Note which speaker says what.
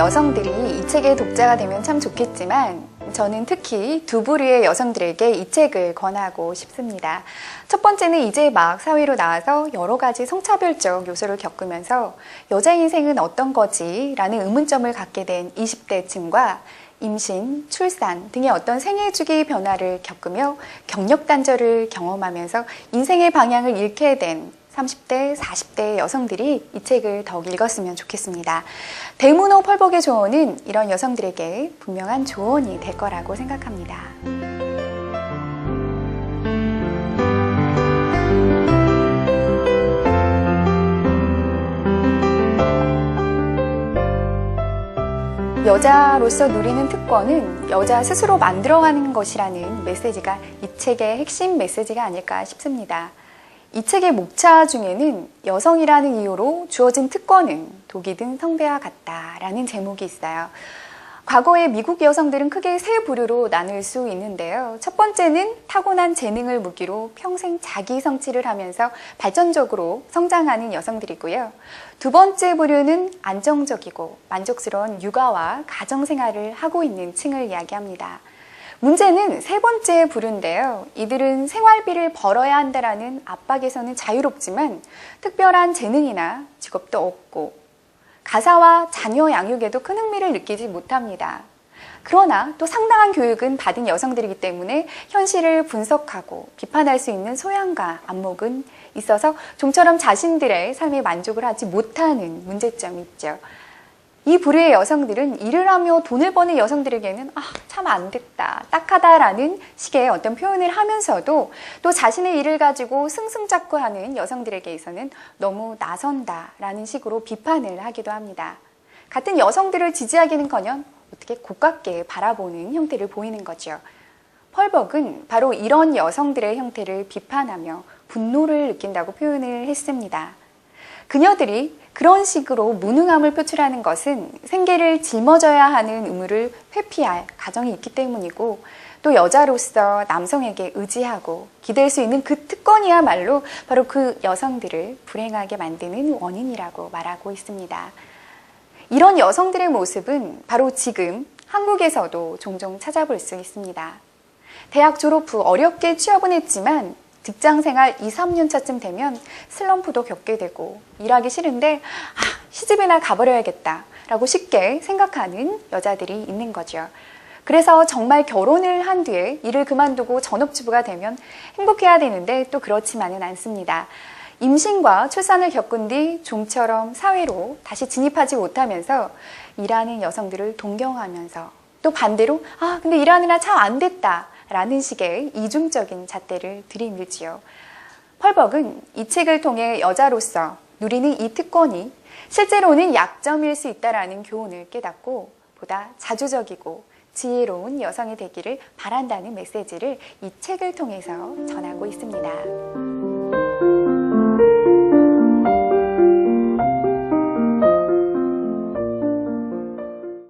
Speaker 1: 여성들이 이 책의 독자가 되면 참 좋겠지만 저는 특히 두 부류의 여성들에게 이 책을 권하고 싶습니다. 첫 번째는 이제 막 사회로 나와서 여러 가지 성차별적 요소를 겪으면서 여자 인생은 어떤 거지? 라는 의문점을 갖게 된 20대층과 임신, 출산 등의 어떤 생애주기 변화를 겪으며 경력 단절을 경험하면서 인생의 방향을 잃게 된 30대, 40대 여성들이 이 책을 더욱 읽었으면 좋겠습니다. 데이모노 펄벅의 조언은 이런 여성들에게 분명한 조언이 될 거라고 생각합니다. 여자로서 누리는 특권은 여자 스스로 만들어가는 것이라는 메시지가 이 책의 핵심 메시지가 아닐까 싶습니다. 이 책의 목차 중에는 여성이라는 이유로 주어진 특권은 독이 든 성배와 같다라는 제목이 있어요. 과거의 미국 여성들은 크게 세 부류로 나눌 수 있는데요. 첫 번째는 타고난 재능을 무기로 평생 자기 성취를 하면서 발전적으로 성장하는 여성들이고요. 두 번째 부류는 안정적이고 만족스러운 육아와 가정생활을 하고 있는 층을 이야기합니다. 문제는 세 번째 부류인데요. 이들은 생활비를 벌어야 한다라는 압박에서는 자유롭지만 특별한 재능이나 직업도 없고 가사와 자녀 양육에도 큰 흥미를 느끼지 못합니다. 그러나 또 상당한 교육은 받은 여성들이기 때문에 현실을 분석하고 비판할 수 있는 소양과 안목은 있어서 좀처럼 자신들의 삶에 만족을 하지 못하는 문제점이 있죠. 이 부류의 여성들은 일을 하며 돈을 버는 여성들에게는 참 안 됐다, 딱하다라는 식의 어떤 표현을 하면서도 또 자신의 일을 가지고 승승장구하는 여성들에게서는 너무 나선다라는 식으로 비판을 하기도 합니다. 같은 여성들을 지지하기는커녕 어떻게 고깝게 바라보는 형태를 보이는 거죠. 펄벅은 바로 이런 여성들의 형태를 비판하며 분노를 느낀다고 표현을 했습니다. 그녀들이 그런 식으로 무능함을 표출하는 것은 생계를 짊어져야 하는 의무를 회피할 가정이 있기 때문이고 또 여자로서 남성에게 의지하고 기댈 수 있는 그 특권이야말로 바로 그 여성들을 불행하게 만드는 원인이라고 말하고 있습니다. 이런 여성들의 모습은 바로 지금 한국에서도 종종 찾아볼 수 있습니다. 대학 졸업 후 어렵게 취업은 했지만 직장생활 2, 3년 차쯤 되면 슬럼프도 겪게 되고 일하기 싫은데 시집이나 가버려야겠다 라고 쉽게 생각하는 여자들이 있는 거죠. 그래서 정말 결혼을 한 뒤에 일을 그만두고 전업주부가 되면 행복해야 되는데 또 그렇지만은 않습니다. 임신과 출산을 겪은 뒤 좀처럼 사회로 다시 진입하지 못하면서 일하는 여성들을 동경하면서 또 반대로 근데 일하느라 참 안 됐다 라는 식의 이중적인 잣대를 들이밀지요. 펄벅은 이 책을 통해 여자로서 누리는 이 특권이 실제로는 약점일 수 있다라는 교훈을 깨닫고 보다 자주적이고 지혜로운 여성이 되기를 바란다는 메시지를 이 책을 통해서 전하고 있습니다.